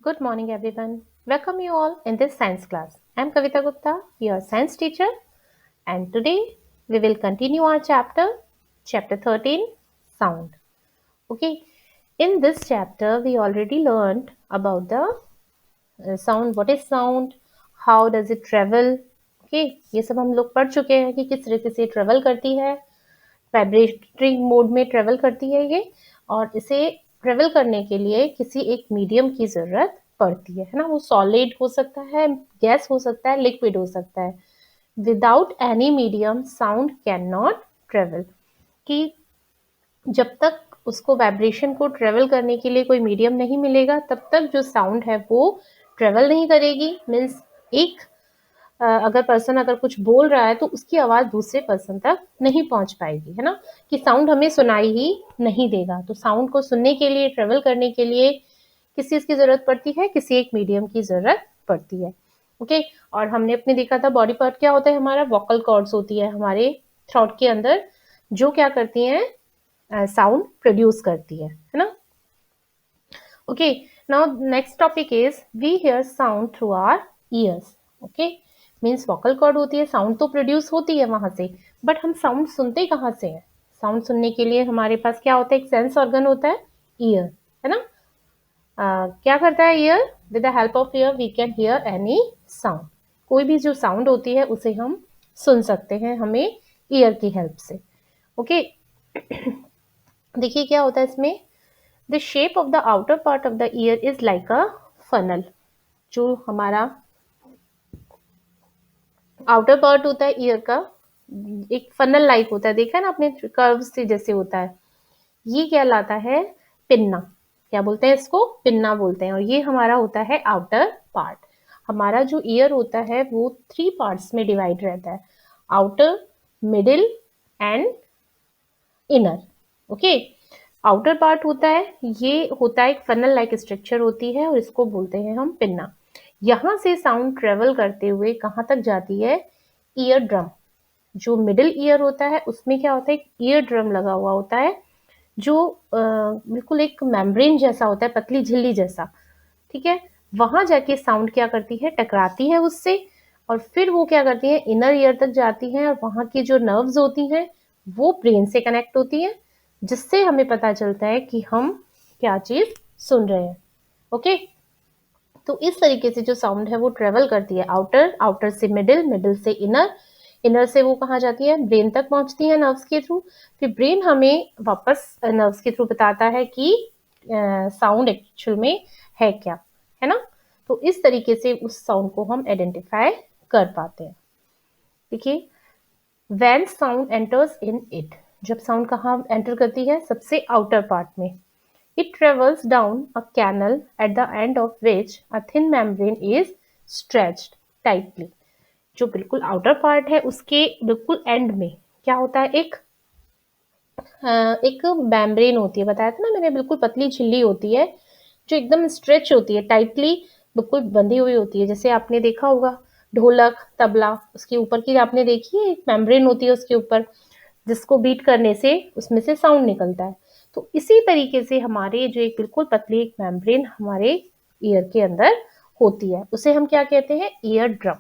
Good morning, everyone. Welcome you all in this science class. I'm Kavita Gupta, your science teacher, and today we will continue our chapter 13, sound. Okay, in this chapter, we already learned about the sound, what is sound, how does it travel. Okay, ये सब हम लोग पढ़ चुके हैं कि किस तरीके से ट्रेवल करती है, वाइब्रेटरी मोड में ट्रेवल करती है ये, और इसे ट्रेवल करने के लिए किसी एक मीडियम की जरूरत पड़ती है ना। वो सॉलिड हो सकता है, गैस हो सकता है, लिक्विड हो सकता है। Without any medium sound can not travel. कि जब तक उसको वाइब्रेशन को ट्रेवल करने के लिए कोई मीडियम नहीं मिलेगा तब तक जो साउंड है वो ट्रेवल नहीं करेगी। मीन्स एक अगर पर्सन अगर कुछ बोल रहा है तो उसकी आवाज दूसरे पर्सन तक नहीं पहुंच पाएगी, है ना। कि साउंड हमें सुनाई ही नहीं देगा। तो साउंड को सुनने के लिए, ट्रेवल करने के लिए किस चीज की जरूरत पड़ती है? किसी एक मीडियम की जरूरत पड़ती है। ओके, और हमने अपने देखा था बॉडी पार्ट क्या होता है हमारा, वोकल कॉर्ड्स होती है हमारे थ्रोट के अंदर, जो क्या करती हैं, साउंड प्रोड्यूस करती है ना। Okay, now next topic is we hear sound through our ears. Okay, means vocal cord होती है, साउंड तो प्रोड्यूस होती है वहां से, बट हम साउंड सुनते कहाँ से हैं? साउंड सुनने के लिए हमारे पास क्या होता है? एक सेंस ऑर्गन होता है, ईयर, है ना। क्या करता है ear? With the help of ear we can hear any sound. कोई भी जो साउंड होती है उसे हम सुन सकते हैं हमें ईयर की हेल्प से। ओके, देखिए क्या होता है इसमें। The shape of the outer part of the year is like a funnel. जो हमारा आउटर पार्ट होता है ईयर का, एक फनल लाइक होता है, देखा है ना आपने, कर्व से जैसे होता है। ये क्या लाता है? पिन्ना। क्या बोलते हैं इसको? पिन्ना बोलते हैं। और ये हमारा होता है आउटर पार्ट। हमारा जो ईयर होता है वो 3 पार्ट्स में डिवाइड रहता है, outer, middle and inner. Okay, outer part होता है, ये होता है एक फनल लाइक स्ट्रक्चर होती है और इसको बोलते हैं हम पिन्ना। यहां से साउंड ट्रेवल करते हुए कहां तक जाती है? Ear drum. जो मिडिल ईयर होता है उसमें क्या होता है? एक ईयर ड्रम लगा हुआ होता है, जो बिल्कुल एक मेम्ब्रेन जैसा होता है, पतली झिल्ली जैसा। ठीक है, वहां जाके साउंड क्या करती है? टकराती है उससे, और फिर वो क्या करती है? इनर ईयर तक जाती है, और वहां की जो नर्व्स होती हैं वो ब्रेन से कनेक्ट होती है, जिससे हमें पता चलता है कि हम क्या चीज सुन रहे हैं। ओके, तो इस तरीके से जो साउंड है वो ट्रेवल करती है, आउटर, आउटर से मिडिल, मिडिल से इनर, इनर से वो कहाँ जाती है? ब्रेन तक पहुंचती है नर्व्स के थ्रू। फिर ब्रेन हमें वापस नर्व्स के थ्रू बताता है कि साउंड एक्चुअल में है क्या, है ना। तो इस तरीके से उस साउंड को हम आइडेंटिफाई कर पाते हैं। देखिए, when sound enters in it, जब साउंड कहाँ एंटर करती है? सबसे आउटर पार्ट में। It travels down a canal at the end of which a thin membrane is stretched tightly. जो बिल्कुल आउटर पार्ट है उसके बिल्कुल एंड में क्या होता है? एक मेम्ब्रेन होती है, बताया था ना मैंने, बिल्कुल पतली झिल्ली होती है जो एकदम स्ट्रेच होती है, टाइटली बिल्कुल बंधी हुई होती है। जैसे आपने देखा होगा ढोलक, तबला, उसके ऊपर की आपने देखी है एक मेम्ब्रेन होती है उसके ऊपर, जिसको बीट करने से उसमें से साउंड निकलता है। तो इसी तरीके से हमारे जो एक बिल्कुल पतली एक मेम्ब्रेन हमारे ईयर के अंदर होती है, उसे हम क्या कहते हैं? Ear drum.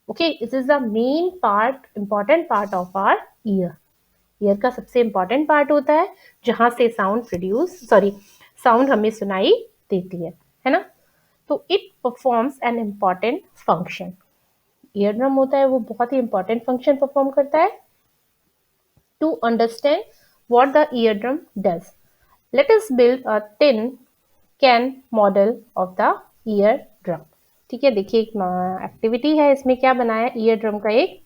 Okay, this is the main part, important part of our ear. Ear का सबसे इंपॉर्टेंट पार्ट होता है जहां से साउंड हमें सुनाई देती है ना। तो it performs an important function. Ear drum होता है वो बहुत ही इंपॉर्टेंट फंक्शन परफॉर्म करता है। To understand what the eardrum does, let us build a tin can model of the eardrum. ठीक है, देखिए एक एक्टिविटी है, इसमें क्या बनाया? ईयर ड्रम का एक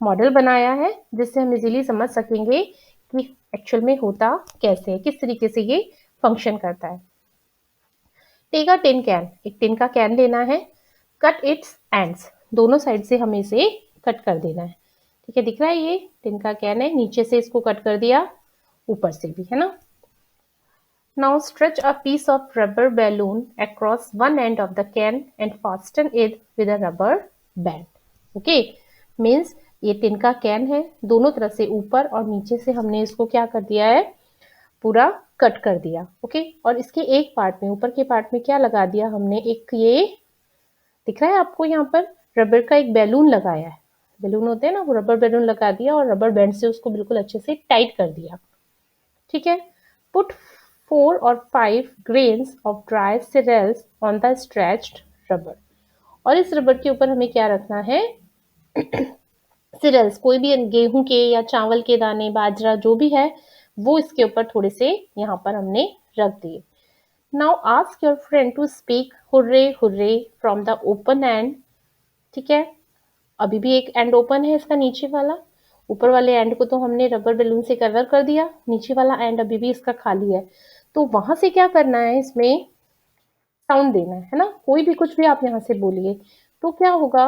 मॉडल बनाया है, जिससे हम इजीली समझ सकेंगे कि एक्चुअल में होता कैसे है, किस तरीके से ये फंक्शन करता है। टेक अ टिन कैन, एक टिन का कैन लेना है, कट इट्स एंड्स, दोनों साइड से हमें इसे कट कर देना है। ठीक है, दिख रहा है ये टिन का कैन है, नीचे से इसको कट कर दिया, ऊपर से भी, है ना। Now stretch a piece of rubber balloon across one end of the can and fasten it with a rubber band. Okay, means ये टिन का कैन है, दोनों तरफ से ऊपर और नीचे से हमने इसको क्या कर दिया है? पूरा कट कर दिया। ओके, और इसके एक पार्ट में, ऊपर के पार्ट में क्या लगा दिया हमने, एक ये दिख रहा है आपको यहाँ पर रबर का एक बैलून लगाया है। बैलून होते हैं ना, वो रबर बैलून लगा दिया और रबर बैंड से उसको बिल्कुल अच्छे से टाइट कर दिया। ठीक है, put 4 or 5 grains of dry cereals on the stretched rubber। और इस रबर के ऊपर हमें क्या रखना है, सिरल्स, कोई भी गेहूं के या चावल के दाने, बाजरा जो भी है, वो इसके ऊपर थोड़े से यहाँ पर हमने रख दिए। Now ask your friend to speak hurray hurray from the open end. ठीक है, अभी भी एक एंड ओपन है इसका, नीचे वाला। ऊपर वाले एंड को तो हमने रबर बैलून से कवर कर दिया, नीचे वाला एंड अभी भी इसका खाली है। तो वहां से क्या करना है, इसमें साउंड देना है ना, कोई भी कुछ भी आप यहाँ से बोलिए तो क्या होगा,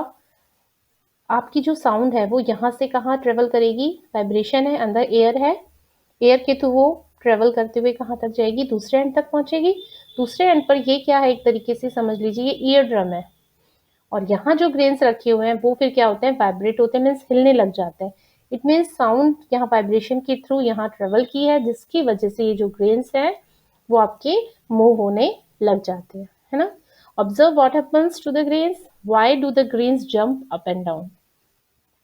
आपकी जो साउंड है वो यहाँ से कहाँ ट्रेवल करेगी, वाइब्रेशन है, अंदर एयर है, एयर के थ्रू वो ट्रेवल करते हुए कहाँ तक जाएगी, दूसरे एंड तक पहुंचेगी। दूसरे एंड पर ये क्या है, एक तरीके से समझ लीजिए ये ईयर ड्रम है, और यहाँ जो ग्रेन्स रखे हुए हैं वो फिर क्या होते हैं, वाइब्रेट होते हैं, मीन्स हिलने लग जाते हैं। इट मीन्स साउंड यहाँ वाइब्रेशन के थ्रू यहाँ ट्रेवल की है, जिसकी वजह से ये जो ग्रेन्स है वो आपके मूव होने लग जाते हैं, है ना। Observe what happens to the grains, why do the grains jump up and down.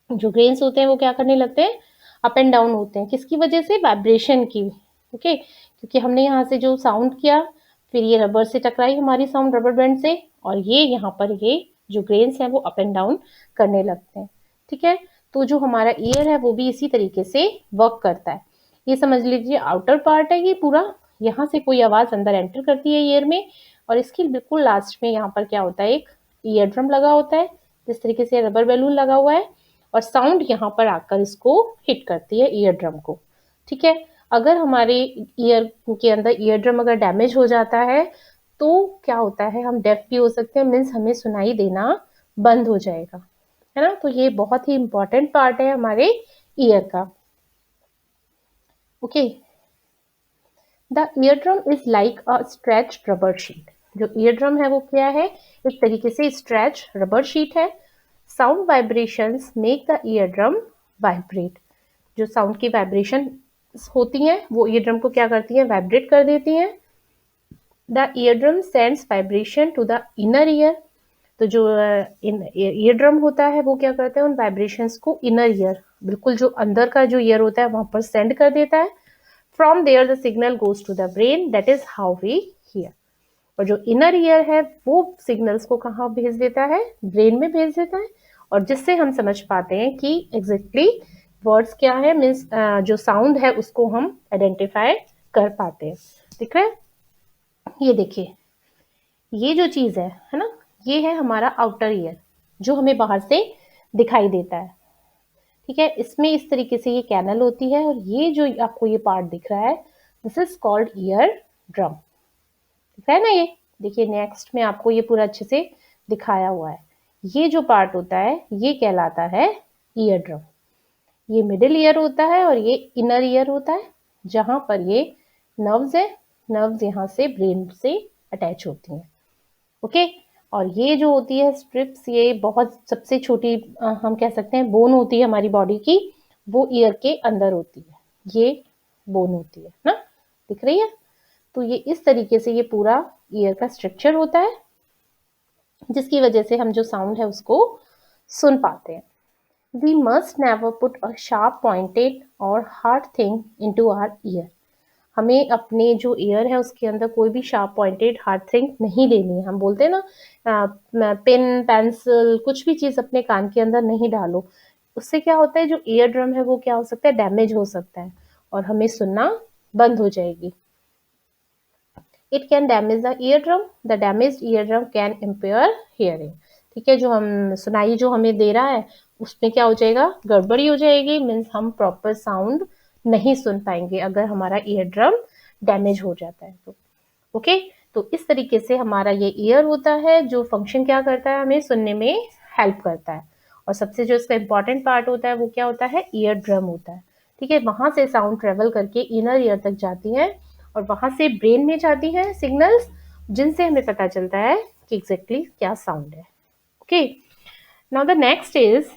जो ग्रेन्स होते हैं वो क्या करने लगते हैं, अप एंड डाउन होते हैं, किसकी वजह से, वाइब्रेशन की। ओके, क्योंकि हमने यहाँ से जो साउंड किया, फिर ये रबर से टकराई हमारी साउंड, रबर बैंड से, और ये यहाँ पर ये जो ग्रेन्स हैं वो अप एंड डाउन करने लगते हैं। ठीक है, तो जो हमारा ईयर है वो भी इसी तरीके से वर्क करता है। ये समझ लीजिए आउटर पार्ट है ये पूरा, यहाँ से कोई आवाज अंदर एंटर करती है ईयर में, और इसके बिल्कुल लास्ट में यहाँ पर क्या होता है, एक ईयर ड्रम लगा होता है, जिस तरीके से रबर बैलून लगा हुआ है, और साउंड यहाँ पर आकर इसको हिट करती है ईयर ड्रम को। ठीक है, अगर हमारे ईयर के अंदर ईयर ड्रम अगर डैमेज हो जाता है तो क्या होता है, हम डेफ भी हो सकते हैं, मीन्स हमें सुनाई देना बंद हो जाएगा, है ना। तो ये बहुत ही इंपॉर्टेंट पार्ट है हमारे ईयर का। Okay, the ear drum is like a stretch rubber sheet. जो ईयर ड्रम है वो क्या है, एक तरीके से स्ट्रेच रबर शीट है। Sound vibrations make the ear drum vibrate. जो साउंड की वाइब्रेशन होती हैं वो ईयर ड्रम को क्या करती हैं, वाइब्रेट कर देती हैं। The ear drum sends vibration to the inner ear. तो जो ईयर ड्रम होता है वो क्या करता है, उन वाइब्रेशंस को इनर ईयर, बिल्कुल जो अंदर का जो ईयर होता है वहां पर सेंड कर देता है। From there the signal goes to the brain, that is how we hear. और जो इनर ईयर है वो सिग्नल्स को कहाँ भेज देता है, ब्रेन में भेज देता है, और जिससे हम समझ पाते हैं कि एग्जैक्टली वर्ड्स क्या है, मीन्स जो साउंड है उसको हम आइडेंटिफाई कर पाते हैं। दिख रहा है, ये देखिए, ये जो चीज है ना, ये है हमारा आउटर ईयर जो हमें बाहर से दिखाई देता है। ठीक है, इसमें इस तरीके से ये कैनल होती है, और ये जो आपको ये पार्ट दिख रहा है, this is called ear drum. दिख रहा है ना, ये देखिए नेक्स्ट में आपको ये पूरा अच्छे से दिखाया हुआ है। ये जो पार्ट होता है ये कहलाता है ईयर ड्रम। ये मिडिल ईयर होता है और ये इनर ईयर होता है, जहां पर ये नर्व्स है, नर्व्स यहाँ से ब्रेन से अटैच होती हैं। ओके, और ये जो होती है स्ट्रिप्स, ये बहुत सबसे छोटी हम कह सकते हैं बोन होती है हमारी बॉडी की, वो ईयर के अंदर होती है, ये बोन होती है ना, दिख रही है। तो ये इस तरीके से ये पूरा ईयर का स्ट्रक्चर होता है, जिसकी वजह से हम जो साउंड है उसको सुन पाते हैं। We must never put a sharp pointed or hard thing into our ear. हमें अपने जो ईयर है उसके अंदर कोई भी शार्प पॉइंटेड हार्ड थिंग नहीं देनी है। हम बोलते हैं ना, पेन पेंसिल कुछ भी चीज अपने कान के अंदर नहीं डालो, उससे क्या होता है, जो ईयर ड्रम है वो क्या हो सकता है, डैमेज हो सकता है, और हमें सुनना बंद हो जाएगी। It can damage the eardrum. The damaged eardrum can impair hearing. ठीक है, जो हम सुनाई जो हमें दे रहा है उसमें क्या हो जाएगा, गड़बड़ी हो जाएगी, मीन्स हम प्रॉपर साउंड नहीं सुन पाएंगे अगर हमारा ईयर ड्रम डैमेज हो जाता है तो। ओके, तो इस तरीके से हमारा ये ईयर होता है जो फंक्शन क्या करता है, हमें सुनने में हेल्प करता है। और सबसे जो इसका इंपॉर्टेंट पार्ट होता है वो क्या होता है, ईयर ड्रम होता है। ठीक है, वहां से साउंड ट्रेवल करके इनर ईयर तक जाती है, और वहां से ब्रेन में जाती है सिग्नल्स, जिनसे हमें पता चलता है कि एग्जैक्टली क्या साउंड है। Okay, now the next is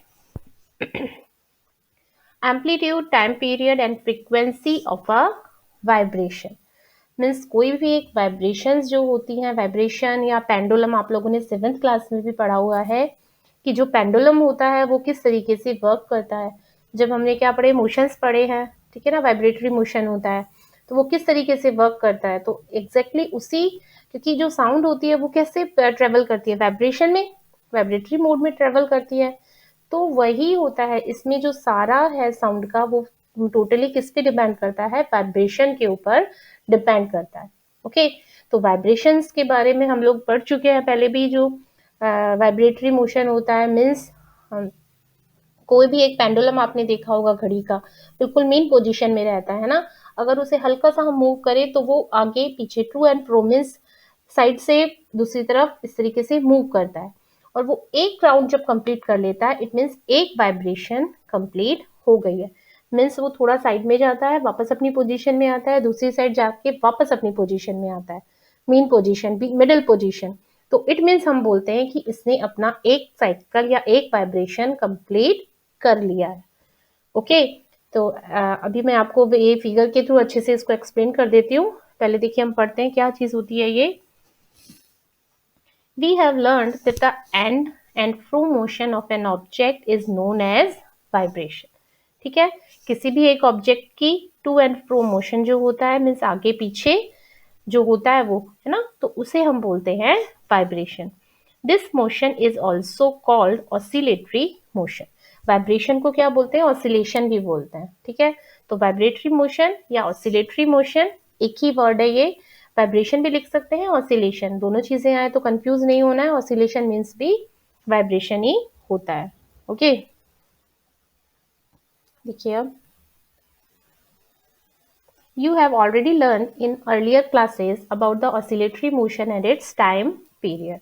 amplitude, time period and frequency of a vibration means कोई भी एक वाइब्रेशंस जो होती हैं, वाइब्रेशन या पेंडुलम आप लोगों ने 7th क्लास में भी पढ़ा हुआ है कि जो पेंडुलम होता है वो किस तरीके से वर्क करता है। जब हमने क्या पढ़े, मोशंस पढ़े हैं, ठीक है ना, वाइब्रेटरी मोशन होता है, तो वो किस तरीके से वर्क करता है। तो एग्जैक्टली उसी, क्योंकि जो साउंड होती है वो कैसे ट्रेवल करती है, वाइब्रेशन में, वाइब्रेटरी मोड में ट्रेवल करती है। तो वही होता है इसमें, जो सारा है साउंड का वो टोटली किस पे डिपेंड करता है, वाइब्रेशन के ऊपर डिपेंड करता है। ओके, तो वाइब्रेशंस के बारे में हम लोग पढ़ चुके हैं पहले भी। जो वाइब्रेटरी मोशन होता है मीन्स कोई भी एक पेंडुलम आपने देखा होगा घड़ी का, बिल्कुल मेन पोजीशन में रहता है ना, अगर उसे हल्का सा हम मूव करें तो वो आगे पीछे to and fro means side से दूसरी तरफ इस तरीके से मूव करता है। और वो एक राउंड जब कंप्लीट कर लेता है इट मीन्स एक वाइब्रेशन कंप्लीट हो गई है। मीन्स वो थोड़ा साइड में जाता है, वापस अपनी पोजीशन में आता है, दूसरी साइड जाके वापस अपनी पोजीशन में आता है, मेन पोजीशन भी मिडिल पोजीशन। तो इट मीन्स हम बोलते हैं कि इसने अपना एक साइकिल या एक वाइब्रेशन कंप्लीट कर लिया है। ओके, तो अभी मैं आपको ये फिगर के थ्रू अच्छे से इसको एक्सप्लेन कर देती हूँ। पहले देखिए हम पढ़ते हैं क्या चीज होती है ये। We have learned that the end and fro motion of an object is known as vibration. ठीक है, किसी भी एक ऑब्जेक्ट की टू एंड फ्रो मोशन जो होता है मीन्स आगे पीछे जो होता है वो, है ना, तो उसे हम बोलते हैं vibration. This motion is also called oscillatory motion. Vibration को क्या बोलते हैं, ऑसिलेशन भी बोलते हैं। ठीक है, तो वाइब्रेटरी मोशन या ऑसिलेटरी मोशन एक ही वर्ड है ये। वाइब्रेशन भी लिख सकते हैं, ऑसिलेशन, दोनों चीजें आए तो कंफ्यूज नहीं होना है। ऑसिलेशन मीन्स भी वाइब्रेशन ही होता है। ओके, देखिए अब you have already learned in earlier classes about the oscillatory motion and its time period.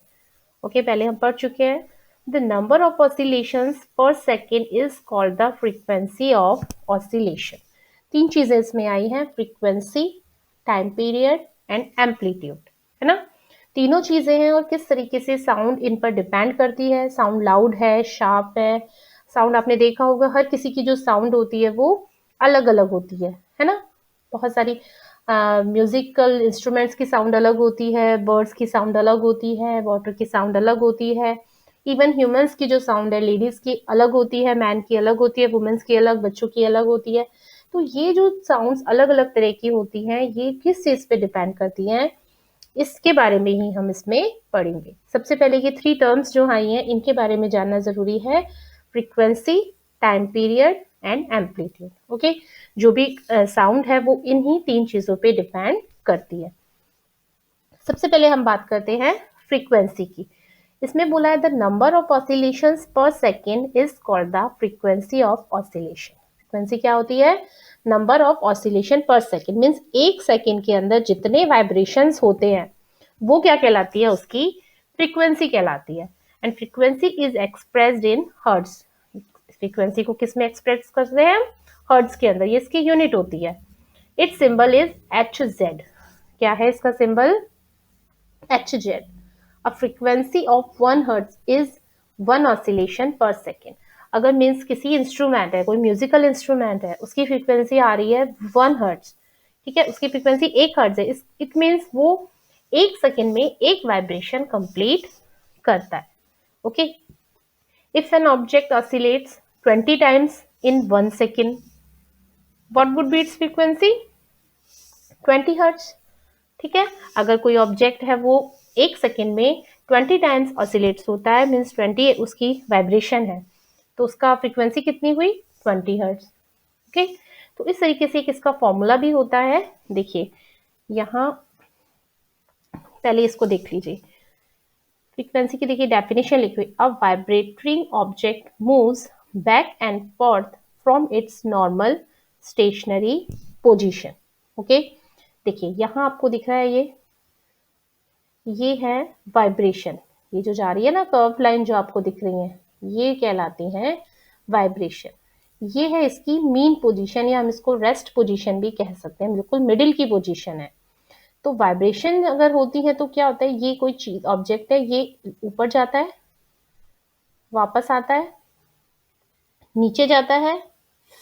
Okay, पहले हम पढ़ चुके हैं। The number of oscillations per second is called the frequency of oscillation. तीन चीजें इसमें आई हैं, frequency, time period and amplitude, है ना। तीनों चीजें हैं और किस तरीके से साउंड इन पर डिपेंड करती है। साउंड लाउड है, शार्प है, साउंड आपने देखा होगा हर किसी की जो साउंड होती है वो अलग अलग होती है ना। बहुत सारी म्यूजिकल इंस्ट्रूमेंट्स की साउंड अलग होती है, बर्ड्स की साउंड अलग होती है, वाटर की साउंड अलग होती है, इवन ह्यूमंस की जो साउंड है, लेडीज की अलग होती है, मैन की अलग होती है, वुमेन्स की अलग, बच्चों की अलग होती है। तो ये जो साउंड्स अलग अलग तरह की होती हैं ये किस चीज पे डिपेंड करती हैं, इसके बारे में ही हम इसमें पढ़ेंगे। सबसे पहले ये 3 टर्म्स जो आई हैं इनके बारे में जानना जरूरी है, frequency, time period and amplitude. Okay, जो भी साउंड है वो इन्हीं 3 चीजों पे डिपेंड करती है। सबसे पहले हम बात करते हैं फ्रीक्वेंसी की। इसमें बोला है द नंबर ऑफ ऑसिलेशंस पर second is called the frequency of oscillation. Frequency क्या होती है, नंबर ऑफ ऑसिलेशन पर सेकेंड मीन्स एक सेकेंड के अंदर जितने वाइब्रेशंस होते हैं वो क्या कहलाती है, उसकी फ्रीक्वेंसी कहलाती है। And frequency is expressed in hertz. Frequency को किस में एक्सप्रेस करते हैं, हर्ट्ज के अंदर, ये इसकी यूनिट होती है। It's symbol is Hz। क्या है इसका symbol, Hz। A frequency of 1 Hz is 1 oscillation per second। अगर मीन्स किसी इंस्ट्रूमेंट है, कोई म्यूजिकल इंस्ट्रूमेंट है, उसकी फ्रीक्वेंसी आ रही है 1 हर्ट्ज, ठीक है, उसकी फ्रीक्वेंसी 1 हर्ट्ज है, इट मीन्स वो 1 सेकेंड में एक वाइब्रेशन कंप्लीट करता है। Okay, if an object oscillates 20 times in 1 second, what would be it's frequency, 20 hertz. ठीक है, अगर कोई ऑब्जेक्ट है वो 1 सेकेंड में 20 टाइम्स ऑसिलेट्स होता है मीन्स 20 उसकी वाइब्रेशन है, तो उसका फ्रीक्वेंसी कितनी हुई, 20 हर्ट्ज। ओके, तो इस तरीके से इसका फॉर्मूला भी होता है। देखिए यहाँ पहले इसको देख लीजिए, फ्रीक्वेंसी की देखिए डेफिनेशन लिखी हुई, a vibrating object moves back and forth from its normal stationary position. Okay, देखिए यहाँ आपको दिख रहा है ये है वाइब्रेशन, ये जो जा रही है ना कर्व लाइन जो आपको दिख रही है ये कहलाती हैं वाइब्रेशन। ये है इसकी मीन पोजीशन या हम इसको रेस्ट पोजीशन भी कह सकते हैं, बिल्कुल मिडिल की पोजीशन है। तो वाइब्रेशन अगर होती है तो क्या होता है, ये कोई चीज ऑब्जेक्ट है, ये ऊपर जाता है, वापस आता है, नीचे जाता है,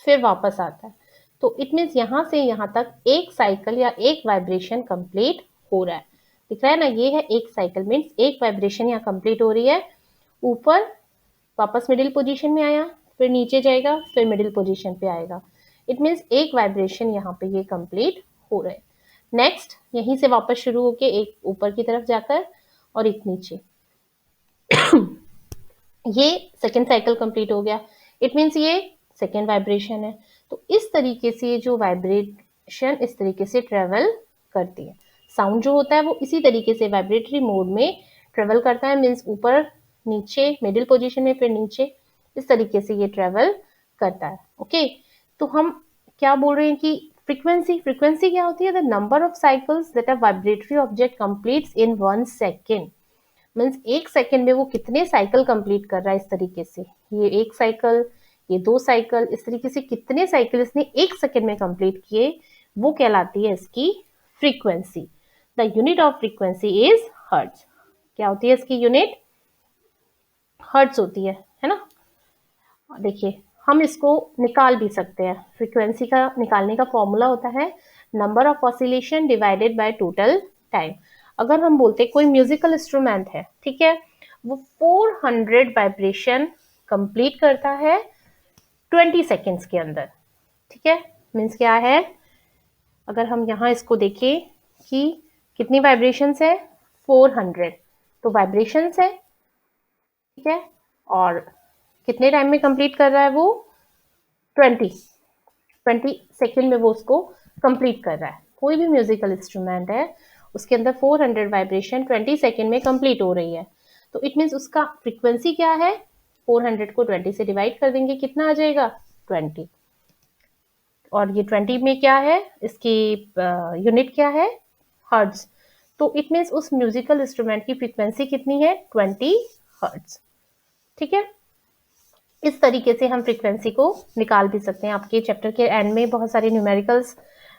फिर वापस आता है। तो इट मीन्स यहाँ से यहाँ तक एक साइकिल या एक वाइब्रेशन कंप्लीट हो रहा है। दिख रहा है ना, ये है एक साइकिल, मीन्स एक वाइब्रेशन यहाँ कंप्लीट हो रही है। ऊपर वापस मिडिल पोजीशन में आया, फिर नीचे जाएगा, फिर मिडिल पोजीशन पे आएगा। इट मीन्स एक वाइब्रेशन यहाँ पे ये कंप्लीट हो रहा है। नेक्स्ट यहीं से वापस शुरू होके एक ऊपर की तरफ जाकर और एक नीचे, ये सेकेंड साइकिल कंप्लीट हो गया। इट मीन्स ये सेकेंड वाइब्रेशन है। तो इस तरीके से जो वाइब्रेशन इस तरीके से ट्रेवल करती है। साउंड जो होता है वो इसी तरीके से वाइब्रेटरी मोड में ट्रेवल करता है, मीन्स ऊपर नीचे मिडिल पोजीशन में, फिर नीचे, इस तरीके से ये ट्रेवल करता है। ओके, तो हम क्या बोल रहे हैं कि फ्रीक्वेंसी क्या होती है? The number of cycles that a vibratory object completes in 1 second. Means एक सेकेंड में वो कितने साइकिल कंप्लीट कर रहा है इस तरीके से। ये एक साइकिल, ये 2 साइकिल, इस तरीके से कितने साइकिल इसने एक सेकेंड में कंप्लीट किए, वो कहलाती है इसकी frequency. The unit of frequency is hertz. क्या होती है इसकी यूनिट? हर्ट्ज होती है ना। देखिए हम इसको निकाल भी सकते हैं। फ्रीक्वेंसी का निकालने का फॉर्मूला होता है number of oscillation divided by total time. अगर हम बोलते कोई म्यूजिकल इंस्ट्रूमेंट है, ठीक है, वो 400 वाइब्रेशन कंप्लीट करता है 20 सेकेंड्स के अंदर, ठीक है। मीन्स क्या है, अगर हम यहाँ इसको देखें कि कितनी वाइब्रेशंस है, 400, तो वाइब्रेशंस है, ठीक है, और कितने टाइम में कंप्लीट कर रहा है वो? 20 सेकेंड में वो उसको कंप्लीट कर रहा है। कोई भी म्यूजिकल इंस्ट्रूमेंट है उसके अंदर 400 वाइब्रेशन 20 सेकेंड में कंप्लीट हो रही है। तो इट मीन्स उसका फ्रीक्वेंसी क्या है? 400 को 20 से डिवाइड कर देंगे, कितना आ जाएगा? 20। और ये 20 में क्या है, इसकी यूनिट क्या है? हर्ट्ज। तो इट मीन्स उस म्यूजिकल इंस्ट्रूमेंट की फ्रीक्वेंसी कितनी है? 20 हर्ट्ज, ठीक है। इस तरीके से हम फ्रीक्वेंसी को निकाल भी सकते हैं। आपके चैप्टर के एंड में बहुत सारे न्यूमेरिकल्स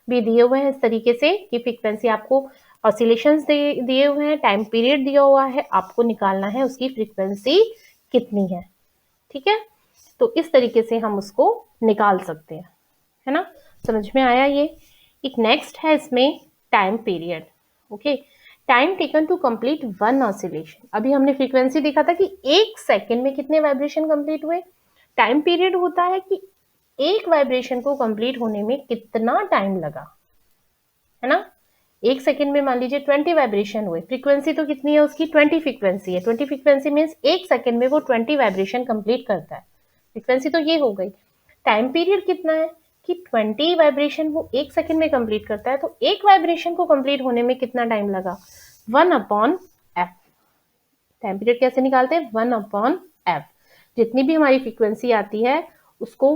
भी दिए हुए हैं इस तरीके से कि फ्रीक्वेंसी आपको ऑसिलेशंस दिए हुए हैं, टाइम पीरियड दिया हुआ है, आपको निकालना है उसकी फ्रीक्वेंसी कितनी है, ठीक है। तो इस तरीके से हम उसको निकाल सकते हैं, है ना। समझ में आया ये? एक नेक्स्ट है इसमें time period. Okay, time taken to complete 1 oscillation. अभी हमने फ्रीक्वेंसी देखा था कि एक सेकेंड में कितने वाइब्रेशन कंप्लीट हुए। टाइम पीरियड होता है कि एक वाइब्रेशन को कंप्लीट होने में कितना टाइम लगा, है ना। एक सेकेंड में मान लीजिए 20 वाइब्रेशन हुए, फ्रीक्वेंसी तो कितनी है उसकी? 20 फ्रीक्वेंसी है। 20 फ्रीक्वेंसी मीन्स एक सेकेंड में वो 20 वाइब्रेशन कंप्लीट करता है। फ्रीक्वेंसी तो ये हो गई। टाइम पीरियड कितना है कि 20 वाइब्रेशन वो एक सेकेंड में कंप्लीट करता है, तो एक वाइब्रेशन को कंप्लीट होने में कितना टाइम लगा? 1/f। टाइम पीरियड कैसे निकालते हैं? 1/f। जितनी भी हमारी फ्रीक्वेंसी आती है उसको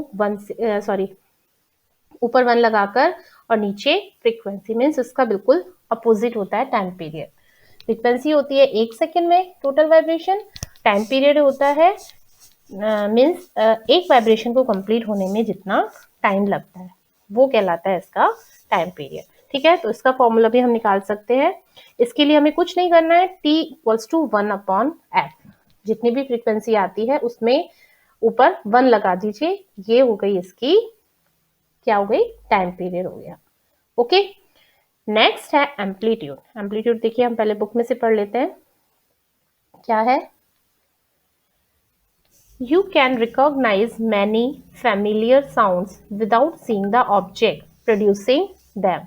ऊपर 1 लगाकर और नीचे फ्रीक्वेंसी, मीन्स उसका बिल्कुल अपोजिट होता है टाइम पीरियड। फ्रीक्वेंसी होती है एक सेकेंड में टोटल वाइब्रेशन, टाइम पीरियड होता है मीन्स एक वाइब्रेशन को कंप्लीट होने में जितना टाइम लगता है वो कहलाता है इसका टाइम पीरियड, ठीक है। तो इसका फॉर्मूला भी हम निकाल सकते हैं। इसके लिए हमें कुछ नहीं करना है, t = 1/f। जितनी भी फ्रीक्वेंसी आती है उसमें ऊपर 1 लगा दीजिए, ये हो गई इसकी, क्या हो गई? टाइम पीरियड हो गया। ओके, नेक्स्ट है एम्पलीट्यूड। एम्पलीट्यूड देखिए हम पहले बुक में से पढ़ लेते हैं, क्या है। You can recognize many familiar sounds without seeing the object producing them।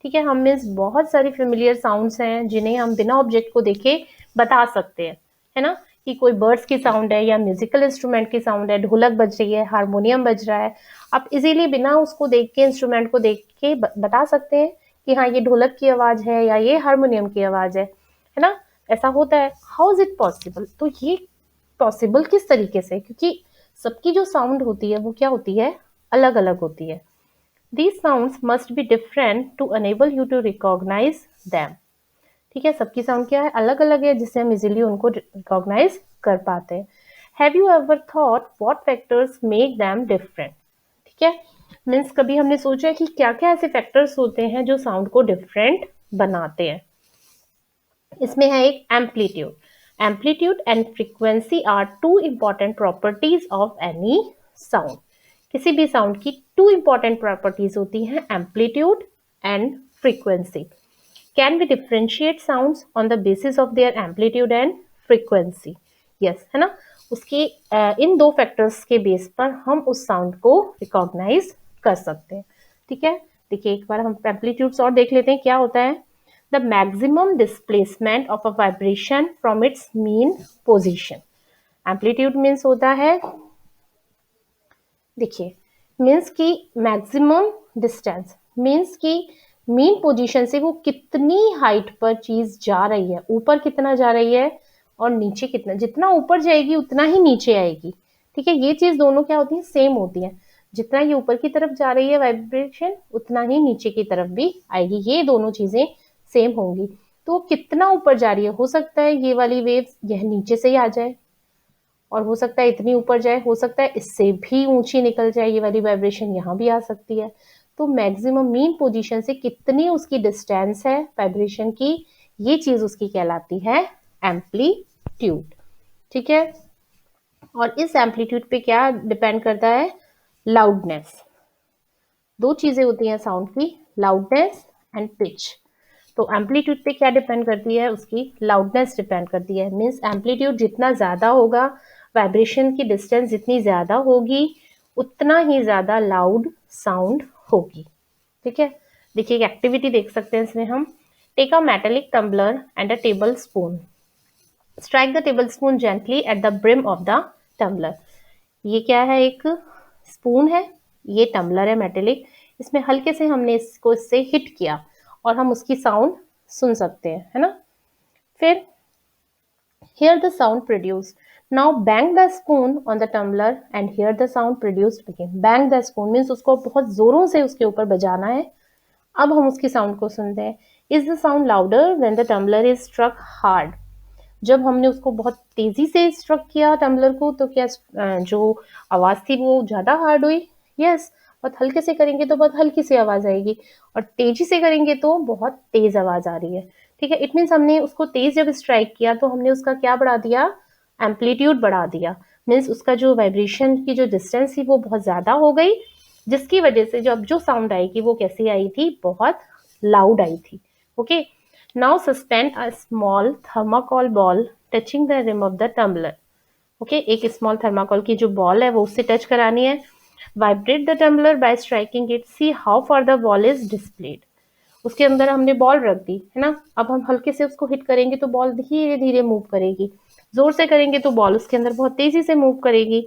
ठीक है, हम मीन्स बहुत सारी फेमिलियर साउंड्स हैं जिन्हें हम बिना ऑब्जेक्ट को देखे बता सकते हैं, है ना। कि कोई बर्ड्स की साउंड है या म्यूजिकल इंस्ट्रूमेंट की साउंड है, ढोलक बज रही है, हारमोनियम बज रहा है, आप इजीली बिना उसको देख के, इंस्ट्रूमेंट को देख के बता सकते हैं कि हाँ ये ढोलक की आवाज है या ये हारमोनियम की आवाज है ना। ऐसा होता है। How is it possible? तो ये पॉसिबल किस तरीके से? क्योंकि सबकी जो साउंड होती है वो क्या होती है? अलग अलग होती है। These sounds must be different to enable you to recognize them। ठीक है, सबकी साउंड क्या है? अलग अलग है, जिससे हम इजीली उनको रिकॉग्नाइज कर पाते हैं। Have you ever thought what factors make them different? ठीक है, मीन्स कभी हमने सोचा है कि क्या क्या ऐसे फैक्टर्स होते हैं जो साउंड को डिफरेंट बनाते हैं। इसमें है एक amplitude. Amplitude and frequency are 2 important properties of any sound। किसी भी साउंड की टू इंपॉर्टेंट प्रॉपर्टीज होती हैं, amplitude and frequency. Can we differentiate sounds on the basis of their amplitude and frequency? Yes, है ना। उसके इन दो फैक्टर्स के बेस पर हम उस साउंड को रिकॉग्नाइज कर सकते हैं। ठीक है, देखिए एक बार हम एम्पलीट्यूड्स और देख लेते हैं क्या होता है। The maximum displacement of a vibration from its mean position. Amplitude means होता है, देखिए, मीन्स की मैक्सिमम डिस्टेंस, मीन्स की मीन पोजीशन से वो कितनी हाइट पर चीज जा रही है, ऊपर कितना जा रही है और नीचे कितना, जितना ऊपर जाएगी उतना ही नीचे आएगी। ठीक है, ये चीज दोनों क्या होती है, सेम होती है। जितना ये ऊपर की तरफ जा रही है वाइब्रेशन, उतना ही नीचे की तरफ भी आएगी, ये दोनों चीजें सेम होंगी। तो कितना ऊपर जा रही है, हो सकता है ये वाली वेव यह नीचे से ही आ जाए, और हो सकता है इतनी ऊपर जाए, हो सकता है इससे भी ऊंची निकल जाए, ये वाली वाइब्रेशन यहाँ भी आ सकती है। तो मैक्सिमम मीन पोजीशन से कितनी उसकी डिस्टेंस है वाइब्रेशन की, ये चीज उसकी कहलाती है एम्पलीट्यूड। ठीक है, और इस एम्पलीट्यूड पे क्या डिपेंड करता है, लाउडनेस। दो चीजें होती हैं साउंड की, लाउडनेस एंड पिच। तो एम्पलीट्यूड पे क्या डिपेंड करती है, उसकी लाउडनेस डिपेंड करती है। मीन्स एम्पलीट्यूड जितना ज्यादा होगा, वाइब्रेशन की डिस्टेंस जितनी ज्यादा होगी, उतना ही ज्यादा लाउड साउंड होगी। ठीक है, देखिए एक एक्टिविटी देख सकते हैं इसमें हम। Take a metallic tumbler and a tablespoon, strike the tablespoon gently at the brim of the tumbler. ये क्या है, एक स्पून है, ये टम्बलर है मेटेलिक, इसमें हल्के से हमने इसको इससे हिट किया और हम उसकी साउंड सुन सकते हैं, है ना। फिर hear the sound produced. Now bang the spoon on the tumbler and hear the sound produced again. Bang the spoon means उसको बहुत जोरों से उसके ऊपर बजाना है। अब हम उसकी साउंड को सुनते हैं। Is the sound louder when the tumbler is struck hard? जब हमने उसको बहुत तेजी से स्ट्रक किया टम्बलर को, तो क्या जो आवाज थी वो ज्यादा हार्ड हुई? यस। बहुत हल्के से करेंगे तो बहुत हल्की सी आवाज आएगी, और तेजी से करेंगे तो बहुत तेज आवाज आ रही है। ठीक है, इट मीन्स हमने उसको तेज जब स्ट्राइक किया तो हमने उसका क्या बढ़ा दिया, एम्पलीट्यूड बढ़ा दिया। मीन्स उसका जो वाइब्रेशन की जो डिस्टेंस थी वो बहुत ज्यादा हो गई, जिसकी वजह से जब जो साउंड आएगी वो कैसी आई थी, बहुत लाउड आई थी। Okay, now suspend a small thermocol ball touching the rim of the tumbler. Okay, एक स्मॉल थर्माकोल की जो बॉल है वो उससे टच करानी है। Vibrate the tumbler by striking it, see how far the ball is displaced. उसके अंदर हमने बॉल रख दी, है ना। अब हम हल्के से उसको हिट करेंगे तो बॉल धीरे धीरे मूव करेगी, जोर से करेंगे तो बॉल उसके अंदर बहुत तेजी से मूव करेगी।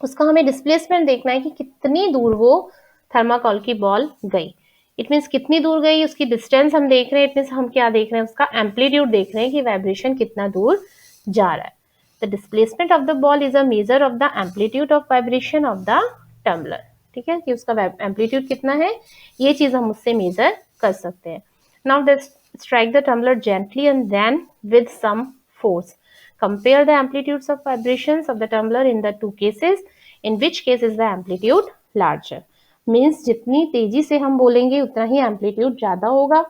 उसका हमें डिस्प्लेसमेंट देखना है कि कितनी दूर वो थर्माकोल की बॉल गई। इट मीन्स कितनी दूर गई, उसकी डिस्टेंस हम देख रहे हैं। इट मीन्स हम क्या देख रहे हैं, उसका एम्पलीट्यूड देख रहे हैं कि वाइब्रेशन कितना दूर जा रहा है। The displacement of the ball is a measure of the amplitude of vibration of the tumbler. ठीक है, कि उसका एम्पलीट्यूड कितना है, ये चीज हम उससे मेजर कर सकते हैं। Now strike the tumbler gently and then with some force. Compare the amplitudes of vibrations of the tumbler in the two cases. In which case is the amplitude larger? Means जितनी तेजी से हम बोलेंगे उतना ही amplitude ज्यादा होगा,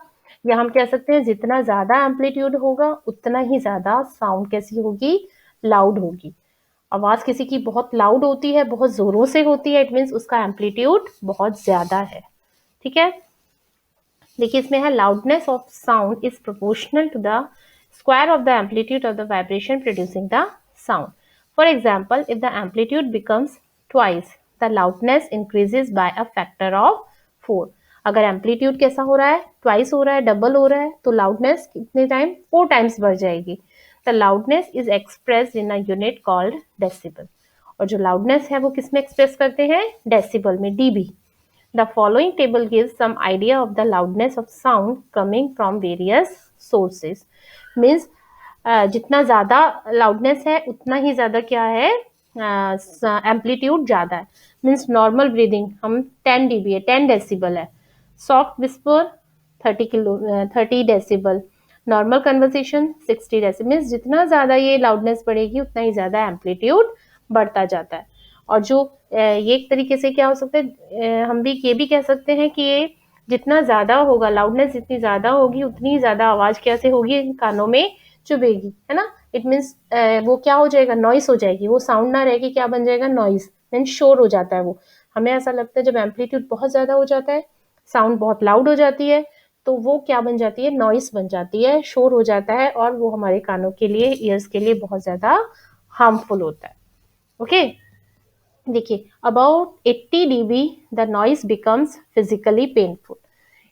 या हम कह सकते हैं जितना ज्यादा एम्पलीट्यूड होगा उतना ही ज्यादा साउंड कैसी होगी, लाउड होगी। आवाज किसी की बहुत लाउड होती है, बहुत जोरों से होती है, इट मीन्स उसका एम्पलीट्यूड बहुत ज्यादा है। ठीक है, देखिए इसमें है loudness of sound is proportional to the square of the amplitude of the vibration producing the sound. For example, if the amplitude becomes twice, the loudness increases by a factor of 4। अगर amplitude कैसा हो रहा है, twice हो रहा है, double हो रहा है, तो लाउडनेस कितने टाइम, 4 टाइम्स बढ़ जाएगी। The loudness is expressed in a unit called decibel. और जो लाउडनेस है वो किस में एक्सप्रेस करते हैं, डेसिबल में, dB. The following table gives some idea of the loudness of sound coming from various sources. Means जितना ज़्यादा loudness है उतना ही ज़्यादा क्या है, amplitude ज़्यादा है। Means normal breathing हम 10 dB है, 10 decibel है। Soft whisper 30 decibel। Normal conversation 60 decibel। Means जितना ज़्यादा ये loudness बढ़ेगी उतना ही ज़्यादा amplitude बढ़ता जाता है। और जो ये एक तरीके से क्या हो सकता है, हम भी ये भी कह सकते हैं कि ये जितना ज्यादा होगा, लाउडनेस जितनी ज्यादा होगी उतनी ज्यादा आवाज कैसे होगी, कानों में चुभेगी, है ना। इट मीन्स वो क्या हो जाएगा, नॉइस हो जाएगी, वो साउंड ना रहेगी, क्या बन जाएगा, नॉइस। मीन शोर हो जाता है वो। हमें ऐसा लगता है जब एम्पलीट्यूड बहुत ज़्यादा हो जाता है, साउंड बहुत लाउड हो जाती है, तो वो क्या बन जाती है, नॉइस बन जाती है, शोर हो जाता है, और वो हमारे कानों के लिए, ईयर्स के लिए बहुत ज़्यादा हार्मफुल होता है। ओके, देखिए about 80 dB the noise becomes physically painful.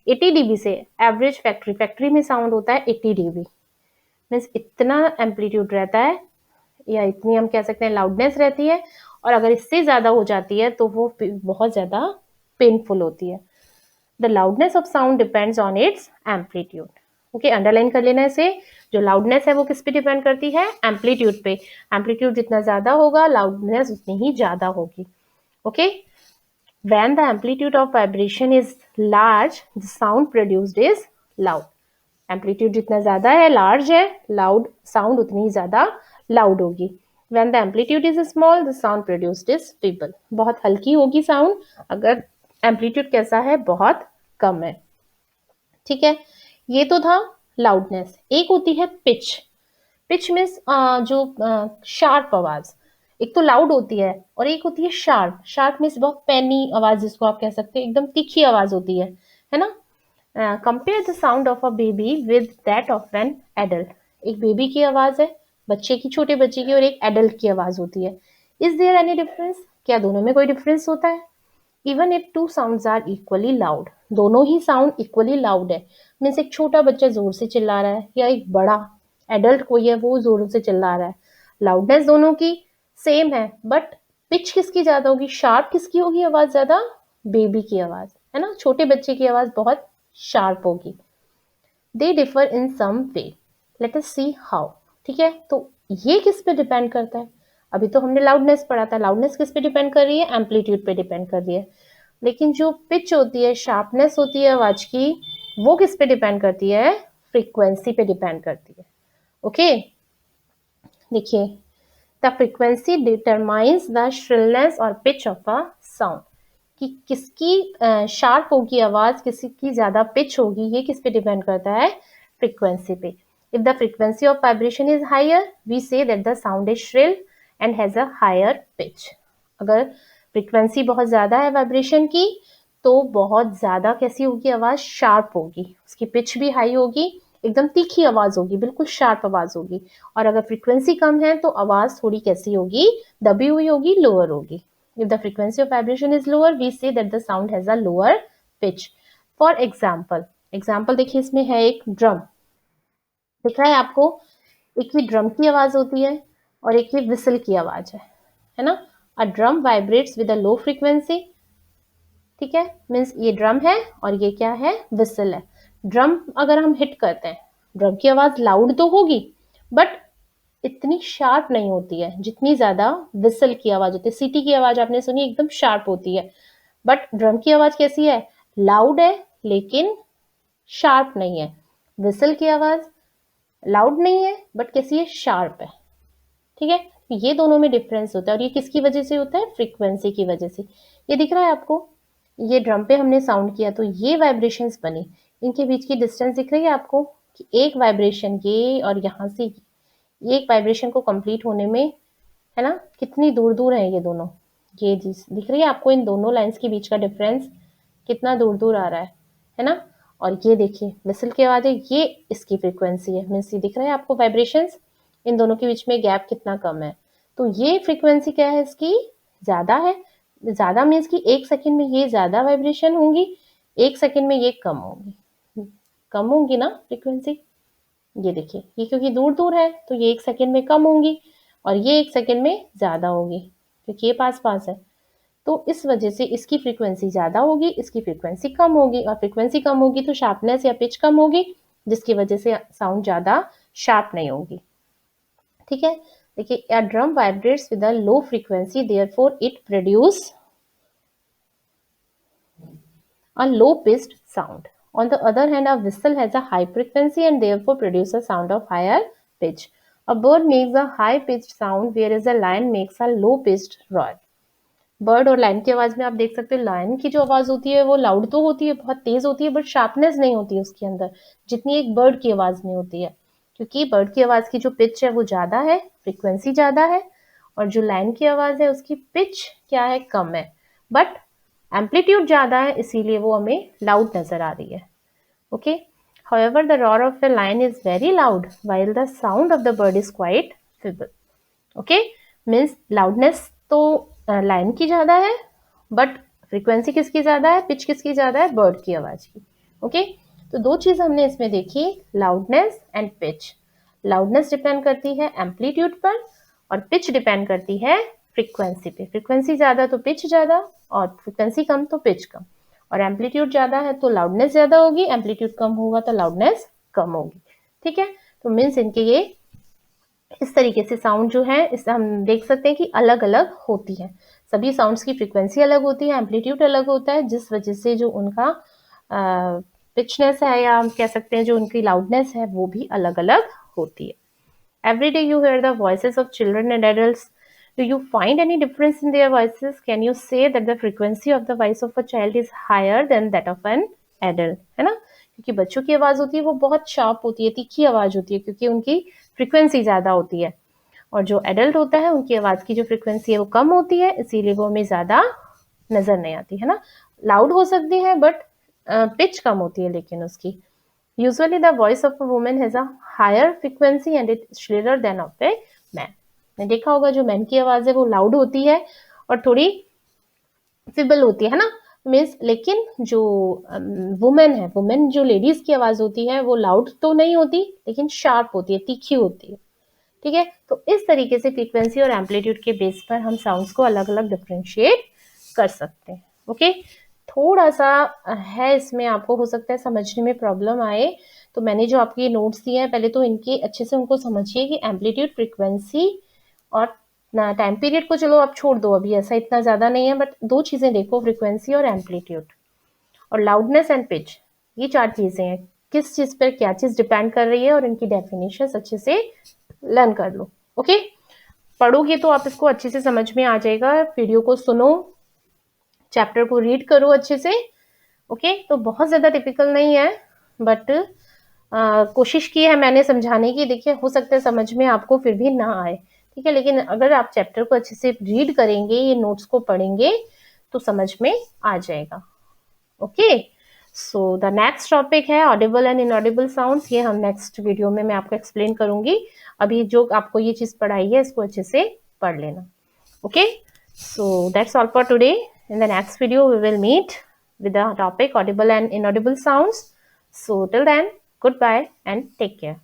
80 dB से एवरेज फैक्ट्री में साउंड होता है 80 dB, मीन्स इतना एम्पलीट्यूड रहता है, या इतनी हम कह सकते हैं लाउडनेस रहती है, और अगर इससे ज़्यादा हो जाती है तो वो बहुत ज़्यादा पेनफुल होती है। The loudness of sound depends on it's amplitude. Okay, underline कर लेना इसे। जो लाउडनेस है वो किस पे डिपेंड करती है, एम्पलीट्यूड पे। एम्पलीट्यूड जितना ज़्यादा होगा लाउडनेस उतनी ही ज़्यादा होगी। Okay, when the amplitude of vibration is large, the sound produced is loud. Amplitude जितना ज़्यादा है, लार्ज है, लाउड साउंड उतनी ही ज़्यादा लाउड होगी। When the amplitude is small, the sound produced is feeble. बहुत हल्की होगी साउंड अगर एम्पलीट्यूड कैसा है, बहुत कम है। ठीक है, ये तो था लाउडनेस। एक होती है पिच। पिच मीन्स जो शार्प आवाज। एक तो लाउड होती है और एक होती है शार्प। शार्प मीन्स बहुत पैनी आवाज, जिसको आप कह सकते हैं एकदम तीखी आवाज होती है ना। Compare the sound of a baby with that of an adult. एक बेबी की आवाज है, बच्चे की, छोटे बच्चे की, और एक एडल्ट की आवाज होती है। Is there any difference? क्या दोनों में कोई डिफरेंस होता है? Even if two sounds are equally loud, दोनों ही साउंड इक्वली लाउड है, मीन्स एक छोटा बच्चा जोर से चिल्ला रहा है या एक बड़ा एडल्ट कोई है वो जोर से चिल्ला रहा है, लाउडनेस दोनों की सेम है, बट पिच किसकी ज्यादा होगी, शार्प किसकी होगी आवाज ज्यादा? बेबी की आवाज, है ना। छोटे बच्चे की आवाज बहुत शार्प होगी। They differ in some way, let us see how. ठीक है, तो ये किस पे डिपेंड करता है? अभी तो हमने लाउडनेस पढ़ा था, लाउडनेस किस पे डिपेंड कर रही है, एम्पलीट्यूड पे डिपेंड कर रही है। लेकिन जो पिच होती है, शार्पनेस होती है आवाज की, वो किस पे डिपेंड करती है, फ्रीक्वेंसी पे डिपेंड करती है। ओके, देखिए the frequency determines the shrillness और पिच ऑफ अ साउंड, कि किसकी शार्प होगी आवाज, किसी की ज्यादा पिच होगी, ये किस पे डिपेंड करता है, फ्रीक्वेंसी पे। If the frequency of vibration is higher, we say that the sound is shrill and has a higher pitch. अगर फ्रीक्वेंसी बहुत ज्यादा है वाइब्रेशन की, तो बहुत ज्यादा कैसी होगी आवाज, शार्प होगी, उसकी पिच भी हाई होगी, एकदम तीखी आवाज होगी, बिल्कुल शार्प आवाज होगी। और अगर फ्रीक्वेंसी कम है तो आवाज थोड़ी कैसी होगी, दबी हुई होगी, लोअर होगी। If the frequency of vibration is lower, we say that the sound has a lower pitch. For example देखिए इसमें है एक ड्रम, दिख रहा है आपको। एक ही ड्रम की आवाज होती है और एक ही विसल की आवाज है ना। A drum vibrates with a low frequency, ठीक है, मीन्स ये ड्रम है और ये क्या है, विसल है। ड्रम अगर हम हिट करते हैं, ड्रम की आवाज लाउड तो होगी, बट इतनी शार्प नहीं होती है जितनी ज्यादा विसल की आवाज होती है। सीटी की आवाज आपने सुनी, एकदम शार्प होती है, बट ड्रम की आवाज कैसी है, लाउड है लेकिन शार्प नहीं है। विसल की आवाज लाउड नहीं है बट कैसी है, शार्प है। ठीक है, ये दोनों में डिफरेंस होता है, और ये किसकी वजह से होता है, फ्रीक्वेंसी की वजह से। ये दिख रहा है आपको, ये ड्रम पे हमने साउंड किया तो ये वाइब्रेशंस बनी, इनके बीच की डिस्टेंस दिख रही है आपको, कि एक वाइब्रेशन ये और यहाँ से ये एक वाइब्रेशन को कंप्लीट होने में, है ना, कितनी दूर दूर है ये दोनों। ये चीज दिख रही है आपको, इन दोनों लाइंस के बीच का डिफरेंस कितना दूर दूर आ रहा है ना। और ये देखिए विसल की आवाज है, ये इसकी फ्रीक्वेंसी है, मीन्स ये दिख रहा है आपको वाइब्रेशंस, इन दोनों के बीच में गैप कितना कम है। तो ये फ्रीक्वेंसी क्या है इसकी, ज्यादा है। ज्यादा मीन्स कि एक सेकंड में ये ज्यादा वाइब्रेशन होंगी, एक सेकंड में ये कम होंगी, कम होंगी ना फ्रीक्वेंसी। ये देखिए, ये क्योंकि दूर दूर है तो ये एक सेकंड में कम होंगी और ये एक सेकंड में ज्यादा होगी, क्योंकि ये पास पास है। तो इस वजह से इसकी फ्रीक्वेंसी ज्यादा होगी, इसकी फ्रीक्वेंसी कम होगी, और फ्रीक्वेंसी कम होगी तो शार्पनेस या पिच कम होगी, जिसकी वजह से साउंड ज्यादा शार्प नहीं होगी। ठीक है, देखिए a drum vibrates with a low frequency, therefore it produce a low pitched sound. On the other hand, a whistle has a high frequency and therefore produces a sound of higher pitch. A bird makes a high pitched sound whereas a lion makes a low pitched roar. Bird और lion की आवाज में आप देख सकते हो, lion की जो आवाज होती है वो लाउड तो होती है, बहुत तेज होती है, बट शार्पनेस नहीं होती है उसके अंदर, जितनी एक बर्ड की आवाज में होती है। क्योंकि बर्ड की आवाज की जो पिच है वो ज्यादा है, फ्रीक्वेंसी ज्यादा है, और जो लायन की आवाज़ है उसकी पिच क्या है, कम है, बट एम्पलीट्यूड ज़्यादा है, इसीलिए वो हमें लाउड नज़र आ रही है. Okay. However, the roar of a lion is very loud, while the sound of the bird is quite feeble. Okay, means loudness तो लायन की ज़्यादा है, बट फ्रीक्वेंसी किसकी ज़्यादा है, पिच किसकी ज़्यादा है, बर्ड की आवाज़ की. ओके. तो दो चीज़ हमने इसमें देखी, loudness and pitch. Loudness depend करती है एम्पलीट्यूड पर और पिच डिपेंड करती है फ्रीक्वेंसी पे. फ्रीक्वेंसी ज़्यादा तो पिच ज़्यादा और फ्रीक्वेंसी कम तो पिच कम. और एम्पलीट्यूड ज़्यादा है तो लाउडनेस ज़्यादा होगी, एम्पलीट्यूड कम होगा तो लाउडनेस कम होगी. ठीक है. तो मीन्स इनके ये इस तरीके से साउंड जो है इस हम देख सकते हैं कि अलग अलग होती है. सभी साउंड्स की फ्रीक्वेंसी अलग होती है, एम्पलीट्यूड अलग होता है, जिस वजह से जो उनका पिचनेस है या हम कह सकते हैं जो उनकी लाउडनेस है वो भी अलग अलग होती है. Every day you hear the voices of children and adults. Do you find any difference in their voices? Can you say that the frequency of the voice of a child is higher than that of an adult? है ना. क्योंकि बच्चों की आवाज़ होती है वो बहुत शार्प होती है, तीखी आवाज़ होती है, क्योंकि उनकी फ्रीक्वेंसी ज़्यादा होती है. और जो एडल्ट होता है उनकी आवाज़ की जो फ्रीक्वेंसी है वो कम होती है, इसीलिए वो हमें ज़्यादा नज़र नहीं आती है ना. लाउड हो सकती है बट पिच कम होती है लेकिन उसकी. Usually the voice of a woman has a higher frequency and it's shriller than of a man. ने देखा होगा जो मैन की आवाज़ है वो लाउड होती है और थोड़ी फिबल होती है ना. मीन्स लेकिन जो वुमेन है, वुमेन जो लेडीज की आवाज़ होती है वो लाउड तो नहीं होती लेकिन शार्प होती है, तीखी होती है. ठीक है. तो इस तरीके से फ्रीक्वेंसी और एम्पलीट्यूड के बेस पर हम साउंड्स को अलग अलग डिफ्रेंशिएट कर सकते हैं. ओके. थोड़ा सा है इसमें, आपको हो सकता है समझने में प्रॉब्लम आए, तो मैंने जो आपके ये नोट्स दिए हैं पहले तो इनके अच्छे से उनको समझिए कि एम्पलीट्यूड, फ्रीक्वेंसी और टाइम पीरियड को चलो आप छोड़ दो, अभी ऐसा इतना ज़्यादा नहीं है, बट दो चीज़ें देखो, फ्रीक्वेंसी और एम्पलीट्यूड और लाउडनेस एंड पिच. ये चार चीज़ें हैं, किस चीज़ पर क्या चीज़ डिपेंड कर रही है और इनकी डेफिनेशन अच्छे से लर्न कर लो. ओके. पढ़ोगे तो आप इसको अच्छे से समझ में आ जाएगा. वीडियो को सुनो, चैप्टर को रीड करो अच्छे से. ओके. तो बहुत ज़्यादा टिपिकल नहीं है, बट कोशिश की है मैंने समझाने की. देखिए हो सकता है समझ में आपको फिर भी ना आए, ठीक है, लेकिन अगर आप चैप्टर को अच्छे से रीड करेंगे, ये नोट्स को पढ़ेंगे तो समझ में आ जाएगा. Okay. So the next topic है ऑडिबल एंड इनऑडिबल साउंड्स. ये हम नेक्स्ट वीडियो में मैं आपको एक्सप्लेन करूंगी. अभी जो आपको ये चीज़ पढ़ाई है इसको अच्छे से पढ़ लेना. Okay. So that's all for today. In the next video, we will meet with the topic audible and inaudible sounds. So till then, goodbye and take care.